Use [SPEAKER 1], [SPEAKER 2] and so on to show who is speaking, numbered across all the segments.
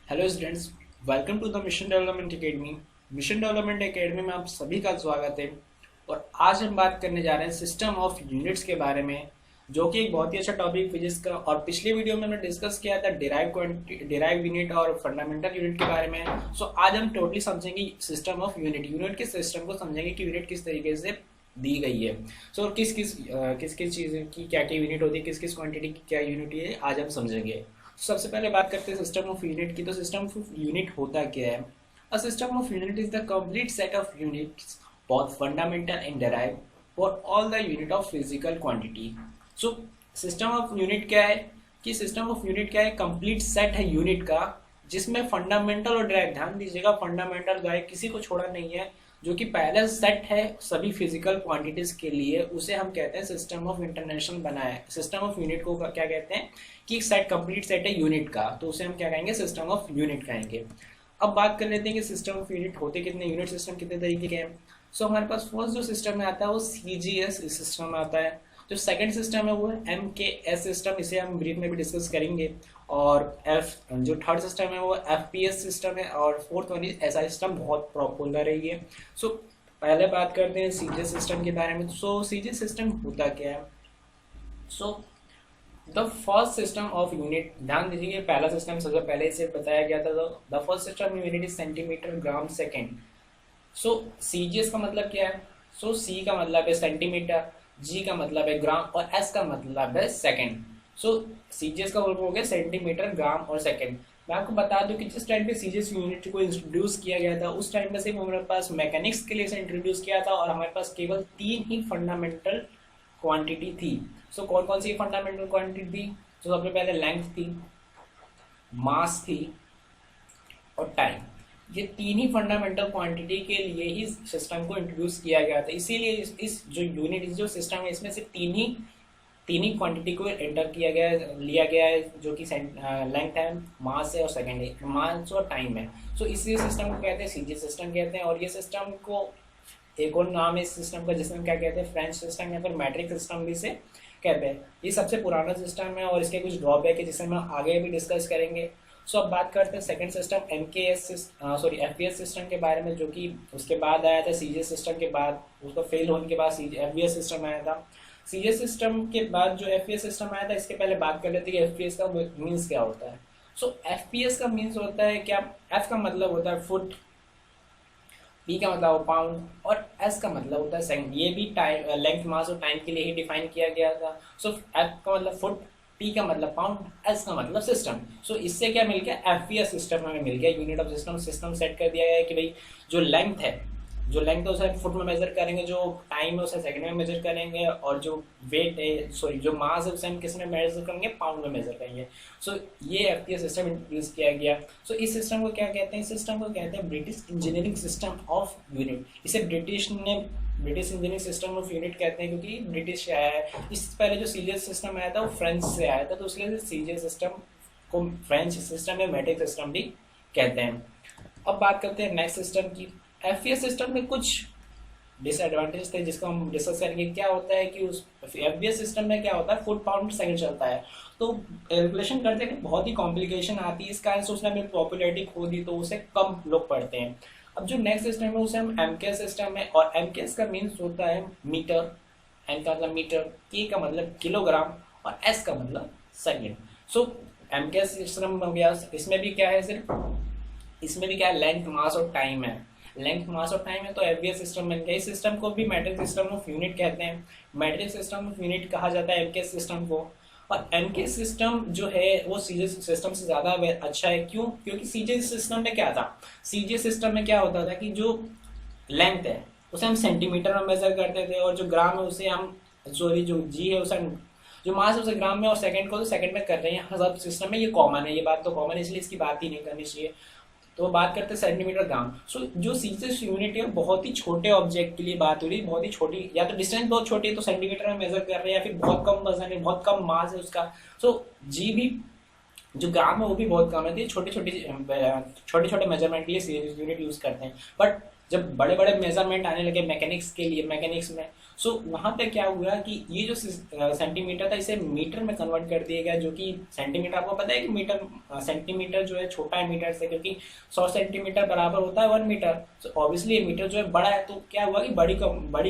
[SPEAKER 1] Hello students, welcome to the Mission Development Academy. Mission Development Academy में आप सभी का स्वागत है। और आज हम बात करने जा रहे हैं सिस्टम ऑफ यूनिट्स के बारे में, जो कि एक बहुत ही अच्छा टॉपिक फिजिक्स का। और पिछले वीडियो में हमने डिस्कस किया था डिराइव यूनिट और फंडामेंटल यूनिट के बारे में। सो आज हम टोटली समझेंगे सिस्टम ऑफ यूनिट के सिस्टम को समझेंगे कि यूनिट किस तरीके से दी गई है। सो किस किस चीज़ की क्या क्या यूनिट होती है, किस किस क्वांटिटी की क्या यूनिट है, आज हम समझेंगे। सबसे पहले बात करते हैं सिस्टम ऑफ यूनिट की। तो सिस्टम ऑफ यूनिट होता क्या है? A system of unit is the complete set of units both fundamental and derived for all the unit of physical quantity. So system of unit क्या है कि system of unit क्या है? Complete set है unit का, जिसमें fundamental और direct, ध्यान दीजिएगा, फंडामेंटल डायरेक्ट किसी को छोड़ा नहीं है। जो कि पहला सेट है सभी फिजिकल क्वांटिटीज के लिए, उसे हम कहते हैं सिस्टम ऑफ इंटरनेशनल बनाया है। सिस्टम ऑफ यूनिट को क्या कहते हैं कि सेट कंप्लीट सेट है यूनिट का, तो उसे हम क्या कहेंगे? सिस्टम ऑफ यूनिट कहेंगे। अब बात कर लेते हैं कि सिस्टम ऑफ यूनिट होते कितने, यूनिट सिस्टम कितने तरीके के हैं। सो हमारे पास फर्स्ट जो सिस्टम में आता है वो CGS सिस्टम में आता है। जो सेकंड सिस्टम है वो है MKS सिस्टम, इसे हम ब्रीफ में भी डिस्कस करेंगे। और जो थर्ड सिस्टम है वो FPS सिस्टम है। और fourth one is SI system, बहुत पॉपुलर है ये। सो पहले बात करते हैं CGS सिस्टम के बारे में। सो CGS सिस्टम होता क्या है? So the first system of unit, ध्यान दीजिए, पहला सिस्टम सबसे पहले से बताया गया था। The first system unit is centimetre gram second. So CGS का मतलब क्या है? सो C का मतलब है सेंटीमीटर, G का मतलब है ग्राम और S का मतलब है सेकेंड। सो CGS का मतलब हो गया सेंटीमीटर, ग्राम और सेकेंड। मैं आपको बता दूं कि जिस टाइम पे CGS यूनिट को इंट्रोड्यूस किया गया था, उस टाइम पे सिर्फ हमारे पास मैकेनिक्स के लिए इसे इंट्रोड्यूस किया था और हमारे पास केवल 3 ही फंडामेंटल क्वांटिटी थी। सो कौन कौन सी फंडामेंटल क्वांटिटी थी? तो सबसे पहले लेंथ थी, मास थी और टाइम। ये 3 ही फंडामेंटल क्वांटिटी के लिए ही सिस्टम को इंट्रोड्यूस किया गया था। इसीलिए इस जो यूनिट, इस जो सिस्टम है, इसमें से तीन ही क्वांटिटी को एंटर किया गया है, लिया गया है, जो कि लेंथ है, मास है और सेकेंड है, मास और टाइम है। सो इसी सिस्टम को कहते हैं CGS सिस्टम कहते हैं। और ये सिस्टम को एक और नाम है इस सिस्टम का, जिसमें क्या कहते हैं? फ्रेंच सिस्टम या फिर मैट्रिक सिस्टम भी से कहते हैं। ये सबसे पुराना सिस्टम है और इसके कुछ ड्रॉबैक है जिसे हम आगे भी डिस्कस करेंगे। सो अब बात करते हैं सेकंड सिस्टम FPS सिस्टम के बारे में, जो कि उसके बाद आया था। CGS सिस्टम के बाद, उसको फेल होने के बाद FPS सिस्टम आया था। CGS सिस्टम के बाद जो FPS सिस्टम आया था, इसके पहले बात कर लेते हैं कि FPS का मीन्स क्या होता है। सो FPS का मीन्स होता है क्या? F का मतलब होता है फुट, P का मतलब पाउंड और S का मतलब होता है सेकंड। ये भी टाइम, लेंथ, मास और टाइम के लिए ही डिफाइन किया गया था। सो F का मतलब फुट, P का मतलब पाउंड, S का मतलब सिस्टम। सो इससे क्या मिल गया? FPS सिस्टम हमें मिल गया, unit of system. System set कर दिया गया है कि भाई जो लेंथ है उसे फुट में मेजर करेंगे, जो टाइम है उसे सेकंड में मेजर करेंगे, और जो वेट है, सॉरी, जो मास है उसे हम किस में मेजर करेंगे? पाउंड में मेजर करेंगे। सो ये FPS सिस्टम इंट्रोड्यूस किया गया। सो इस सिस्टम को क्या कहते हैं? इस सिस्टम को कहते हैं British engineering system of unit. इसे British engineering system of unit कहते हैं, क्योंकि ब्रिटिश आया है। इससे पहले जो CGS सिस्टम आया था वो फ्रेंच से आया था, तो इसलिए CGS सिस्टम को फ्रेंच सिस्टम या मैट्रिक सिस्टम भी कहते हैं। अब बात करते हैं नेक्स्ट सिस्टम की। FPS सिस्टम में कुछ डिसएडवांटेज थे जिसको हम डिस्कस करेंगे। क्या होता है कि उस FPS सिस्टम में क्या होता है? फुट पाउंड सेकंड चलता है, तो कैलकुलेशन करते हैं बहुत ही कॉम्प्लिकेशन आती है। इस कारण से उसने अपनी पॉपुलैरिटी खो दी, तो उसे कम लोग पढ़ते हैं। अब जो नेक्स्ट सिस्टम है उसे हम MKS सिस्टम है। और MKS का मीन्स होता है मीटर, N का मतलब मीटर, K का मतलब किलोग्राम और S का मतलब सेकेंड। सो MKS सिस्टम हो गया। इसमें भी क्या है? सिर्फ इसमें भी क्या है? लेंथ, मास और टाइम है। लेंथ, मास और टाइम है, तो FPS सिस्टम बन गया। इस सिस्टम को भी मैट्रिक सिस्टम ऑफ यूनिट कहते हैं। मैट्रिक सिस्टम ऑफ यूनिट कहा जाता है MKS सिस्टम को। और MKS सिस्टम जो है वो CGS सिस्टम से ज़्यादा अच्छा है। क्यों? क्योंकि CGS सिस्टम में क्या था? CGS सिस्टम में क्या होता था कि जो लेंथ है उसे हम सेंटीमीटर में मेजर करते थे, और जो ग्राम है उसे हम, सॉरी, जो G है उसे हम, जो मास है उसे ग्राम में, और सेकंड को तो सेकंड में कर रहे हैं। हर सिस्टम में ये कॉमन है, ये बात तो कॉमन है, इसलिए इसकी बात ही नहीं करनी चाहिए। तो बात करते हैं सेंटीमीटर, ग्राम। सो जो CGS यूनिट है बहुत ही छोटे ऑब्जेक्ट के लिए बात हो रही है, बहुत ही छोटी, या तो डिस्टेंस बहुत छोटी है तो सेंटीमीटर में मेजर कर रहे हैं, या फिर बहुत कम वजन है, बहुत कम मास है उसका। सो G भी, जो ग्राम है वो भी बहुत कम है। तो ये छोटे छोटे मेजरमेंट के लिए CGS यूनिट यूज करते हैं। बट जब बड़े बड़े मेजरमेंट आने लगे मैकेनिक्स के लिए, मैकेनिक्स में, सो वहाँ पे क्या हुआ कि ये जो सेंटीमीटर था इसे मीटर में कन्वर्ट कर दिया गया, जो कि सेंटीमीटर, आपको पता है कि मीटर सेंटीमीटर जो है छोटा है मीटर से, क्योंकि 100 सेंटीमीटर बराबर होता है 1 मीटर। सो ऑब्वियसली मीटर जो है बड़ा है, तो क्या हुआ कि बड़ी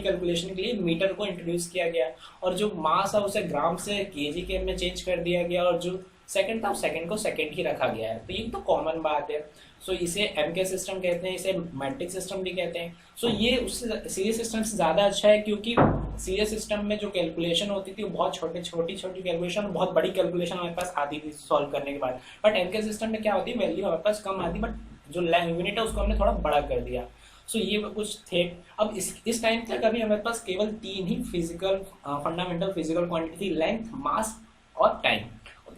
[SPEAKER 1] कैलकुलेशन के लिए मीटर को इंट्रोड्यूस किया गया, और जो मास है उसे ग्राम से केजी के में चेंज कर दिया गया, और जो सेकंड था सेकंड को सेकंड ही रखा गया है। तो ये तो कॉमन बात है। सो इसे एमके सिस्टम कहते हैं, इसे मैट्रिक सिस्टम भी कहते हैं। सो ये उससे सीरीज सिस्टम से ज़्यादा अच्छा है, क्योंकि सीरीज सिस्टम में जो कैलकुलेशन होती थी वो बहुत छोटी छोटी कैलकुलेशन, बहुत बड़ी कैलकुलेशन हमारे पास आती थी सॉल्व करने के बाद। बट एमके सिस्टम में क्या होती है, वैल्यू हमारे पास कम आती, बट जो यूनिट है उसको हमने थोड़ा बड़ा कर दिया। सो ये कुछ थे। अब इस टाइम तक अभी हमारे पास केवल 3 ही फिजिकल फंडामेंटल फिजिकल क्वांटिटी थी, लेंथ, मास और टाइम।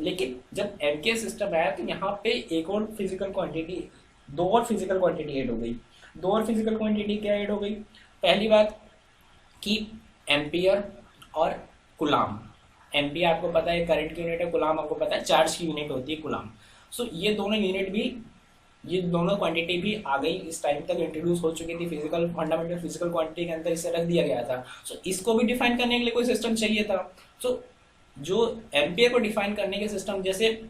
[SPEAKER 1] लेकिन जब एमके सिस्टम आया तो यहाँ पे एक और फिजिकल क्वांटिटी, 2 और फिजिकल क्वांटिटी ऐड हो गई। 2 और फिजिकल क्वांटिटी क्या ऐड हो गई? पहली बात कि एम्पियर और कुलाम। एम्पियर आपको पता है करंट की यूनिट है, कुलाम आपको पता है चार्ज की यूनिट होती है कुलाम। सो ये दोनों यूनिट भी, ये दोनों क्वांटिटी भी आ गई, इस टाइम तक इंट्रोड्यूस हो चुकी थी फिजिकल फंडामेंटल फिजिकल क्वांटिटी के अंदर, इसे रख दिया गया था। सो इसको भी डिफाइन करने के लिए कोई सिस्टम चाहिए था। सो जो एम्पियर को डिफाइन करने के सिस्टम, जैसे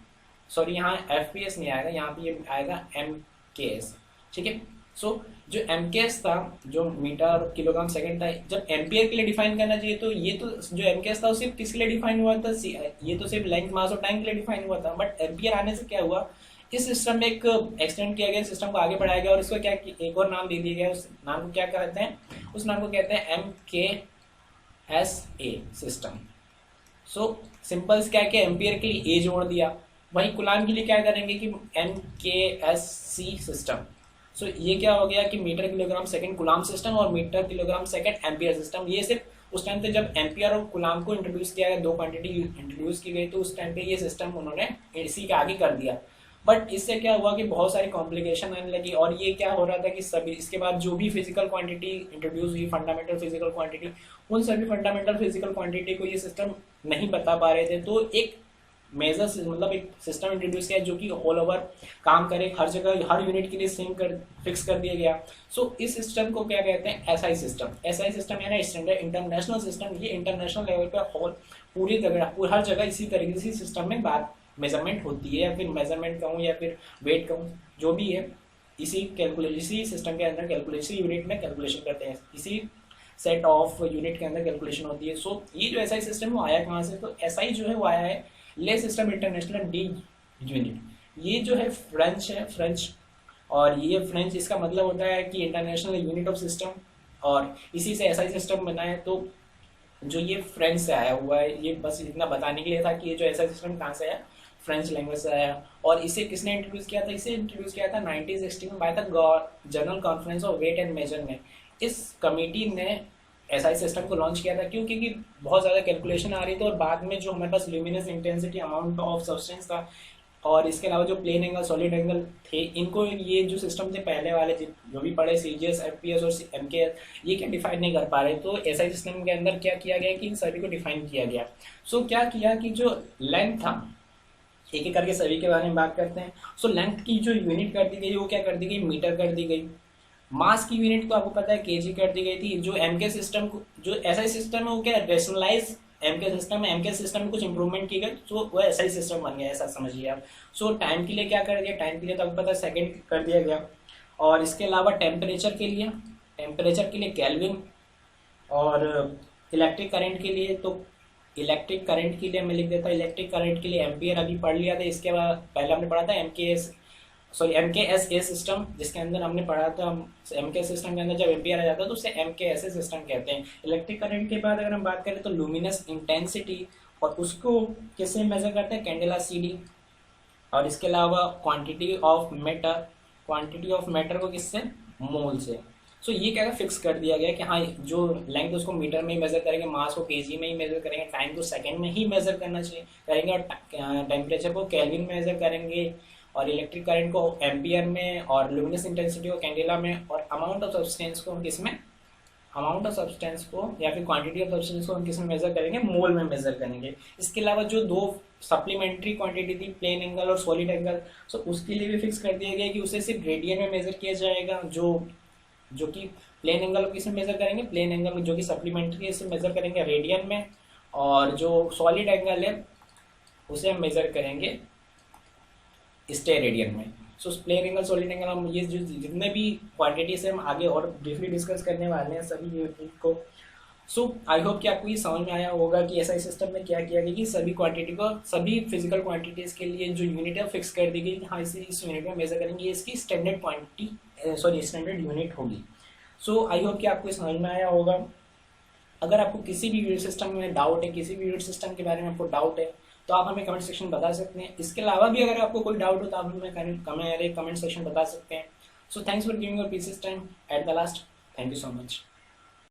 [SPEAKER 1] सॉरी यहाँ एफपीएस नहीं आएगा, यहाँ पे ये आएगा एमकेएस, ठीक है। सो जो एमकेएस था, जो मीटर किलोग्राम सेकंड था, जब एम्पियर के लिए डिफाइन करना चाहिए, तो ये तो जो एमकेएस था वो सिर्फ किसके लिए डिफाइन हुआ था? ये तो सिर्फ लेंथ, मास और टाइम के लिए डिफाइन हुआ था। बट एम्पियर आने से क्या हुआ, इस सिस्टम में एक एक्सटेंड किया गया, सिस्टम को आगे बढ़ाया गया, और इसको क्या एक और नाम दे दिया गया। उस नाम को क्या कहते हैं? उस नाम को कहते हैं एमकेएसए सिस्टम। सो सिंपल्स क्या है, एम्पियर के लिए ए जोड़ दिया। वही कुलाम के लिए क्या करेंगे कि एमकेएससी सिस्टम। सो ये क्या हो गया कि metre kilogram second coulomb system और metre kilogram second ampere system. ये सिर्फ उस टाइम पे जब एम्पियर और कुलाम को इंट्रोड्यूस किया गया, 2 क्वांटिटी इंट्रोड्यूस की गई, तो उस टाइम पे ये सिस्टम उन्होंने इसी के आगे कर दिया। बट इससे क्या हुआ कि बहुत सारी कॉम्प्लिकेशन आने लगी, और ये क्या हो रहा था कि सभी इसके बाद जो भी फिजिकल क्वांटिटी इंट्रोड्यूस हुई, फंडामेंटल फिजिकल क्वांटिटी, उन सभी फंडामेंटल फिजिकल क्वांटिटी को ये सिस्टम नहीं बता पा रहे थे। तो एक मेजर मतलब एक सिस्टम इंट्रोड्यूस किया जो कि ऑल ओवर काम करे, हर जगह हर यूनिट के लिए सेम फिक्स कर दिया गया। सो इस सिस्टम को क्या कहते हैं? SI system. एसआई सिस्टम यानी स्टैंडर्ड इंटरनेशनल सिस्टम। ये इंटरनेशनल लेवल पर पूरी जगह हर जगह इसी तरीके से सिस्टम में बात मेजरमेंट होती है, या फिर मेजरमेंट कहूँ या फिर वेट कहूँ, जो भी है, इसी सिस्टम के अंदर कैलकुलेशन यूनिट में कैलकुलेशन करते हैं, इसी सेट ऑफ यूनिट के अंदर कैलकुलेशन होती है। सो ये जो एसआई सिस्टम वो आया कहाँ से? तो एसआई जो है वो आया है ले सिस्टम इंटरनेशनल डी यूनिट। ये जो है फ्रेंच है, फ्रेंच, और ये फ्रेंच इसका मतलब होता है कि इंटरनेशनल यूनिट ऑफ सिस्टम, और इसी से एसआई सिस्टम बना है। तो जो ये फ्रेंच से आया हुआ है, ये बस इतना बताने के लिए था कि ये जो एसआई सिस्टम कहाँ से आया, फ्रेंच लैंग्वेज से आया। और इसे किसने इंट्रोड्यूस किया था? इसे इंट्रोड्यूस किया था 1960 में by the General Conference of Weight and Measure में। इस कमेटी ने एसआई सिस्टम को लॉन्च किया था, क्योंकि बहुत ज़्यादा कैलकुलेशन आ रही थी, और बाद में जो हमारे पास luminous intensity, amount of substance था, और इसके अलावा जो प्लेन एंगल, सॉलिड एंगल थे, इनको ये जो सिस्टम थे पहले वाले जो भी पढ़े, सीजीएस, एफपीएस और एमकेएस, ये क्या डिफाइन नहीं कर पा रहे। तो एसआई सिस्टम के अंदर क्या किया गया कि इन सभी को डिफाइन किया गया। सो क्या किया कि जो लेंथ था, एक एक करके सभी के बारे में बात करते हैं। सो लेंथ की जो यूनिट कर दी गई वो क्या कर दी गई? मीटर कर दी गई। मास की यूनिट तो आपको पता है केजी कर दी गई थी। जो एमके सिस्टम को, जो एसआई सिस्टम है वो क्या रेशनलाइज एमके सिस्टम है, एमके सिस्टम में कुछ इंप्रूवमेंट की गई, तो वो एसआई सिस्टम बन गया, ऐसा समझिए आप। सो टाइम के लिए क्या कर दिया? टाइम के लिए तो आपको पता है सेकंड कर दिया गया, और इसके अलावा टेम्परेचर के लिए केल्विन, और इलेक्ट्रिक करंट के लिए, तो इलेक्ट्रिक करंट के लिए मैं लिख देता हूँ, इलेक्ट्रिक करंट के लिए एम्पियर अभी पढ़ लिया था। इसके बाद पहले हमने पढ़ा था एमकेएसए सिस्टम, जिसके अंदर हमने पढ़ा था एमके सिस्टम के अंदर जब एम्पियर आ जाता है तो उसे एमकेएसए सिस्टम कहते हैं। इलेक्ट्रिक करंट के बाद अगर हम बात करें तो लुमिनस इंटेंसिटी, और उसको किससे मेजर करते हैं? Candela CD. और इसके अलावा क्वांटिटी ऑफ मैटर को किससे? मोल से। सो ये क्या फिक्स कर दिया गया कि हाँ, जो लेंथ उसको मीटर में ही मेजर करेंगे, मास को केजी में ही मेजर करेंगे, टाइम को सेकंड में ही मेजर करना चाहिए करेंगे, और टेम्परेचर को केल्विन में मेजर करेंगे, और इलेक्ट्रिक करंट को एम्पियर में, और लुमिनस इंटेंसिटी को कैंडेला में, और अमाउंट ऑफ सब्सटेंस को हम किसमें? अमाउंट ऑफ सब्सटेंस को या फिर क्वांटिटी ऑफ सब्सटेंस को हम किसमें मेजर करेंगे? मोल में मेजर करेंगे। इसके अलावा जो 2 सप्लीमेंट्री क्वांटिटी थी, प्लेन एंगल और सॉलिड एंगल, सो उसके लिए भी फिक्स कर दिया गया कि उसे सिर्फ रेडियन में मेजर किया जाएगा। जो जो कि प्लेन एंगल को किसमें मेजर करेंगे, प्लेन एंगल जो कि सप्लीमेंट्री है इसे मेजर करेंगे रेडियन में, और जो सॉलिड एंगल है उसे हम मेजर करेंगे स्टेरेडियन में। So plane angle, solid angle, हम ये जो जितने भी क्वांटिटीज है हम आगे और ब्रीफली डिस्कस करने वाले हैं सभी यूनिट को। सो आई होप कि आपको ये समझ में आया होगा कि एसआई सिस्टम में क्या किया गया कि सभी क्वांटिटी को, सभी फिजिकल क्वांटिटीज के लिए जो यूनिट है फिक्स कर दी गई, हाँ इस यूनिट में मेजर करेंगे, ये इसकी स्टैंडर्ड क्वांटिटी स्टैंडर्ड यूनिट होगी। सो आई होप कि आपको समझ में आया होगा। अगर आपको किसी भी यूनिट सिस्टम में डाउट है, किसी भी यूनिट सिस्टम के बारे में आपको डाउट है, तो आप हमें कमेंट सेक्शन बता सकते हैं। इसके अलावा भी अगर आपको कोई डाउट हो तो आप हमें कमेंट सेक्शन बता सकते हैं। So thanks for giving your pieces time at the last. Thank you so much.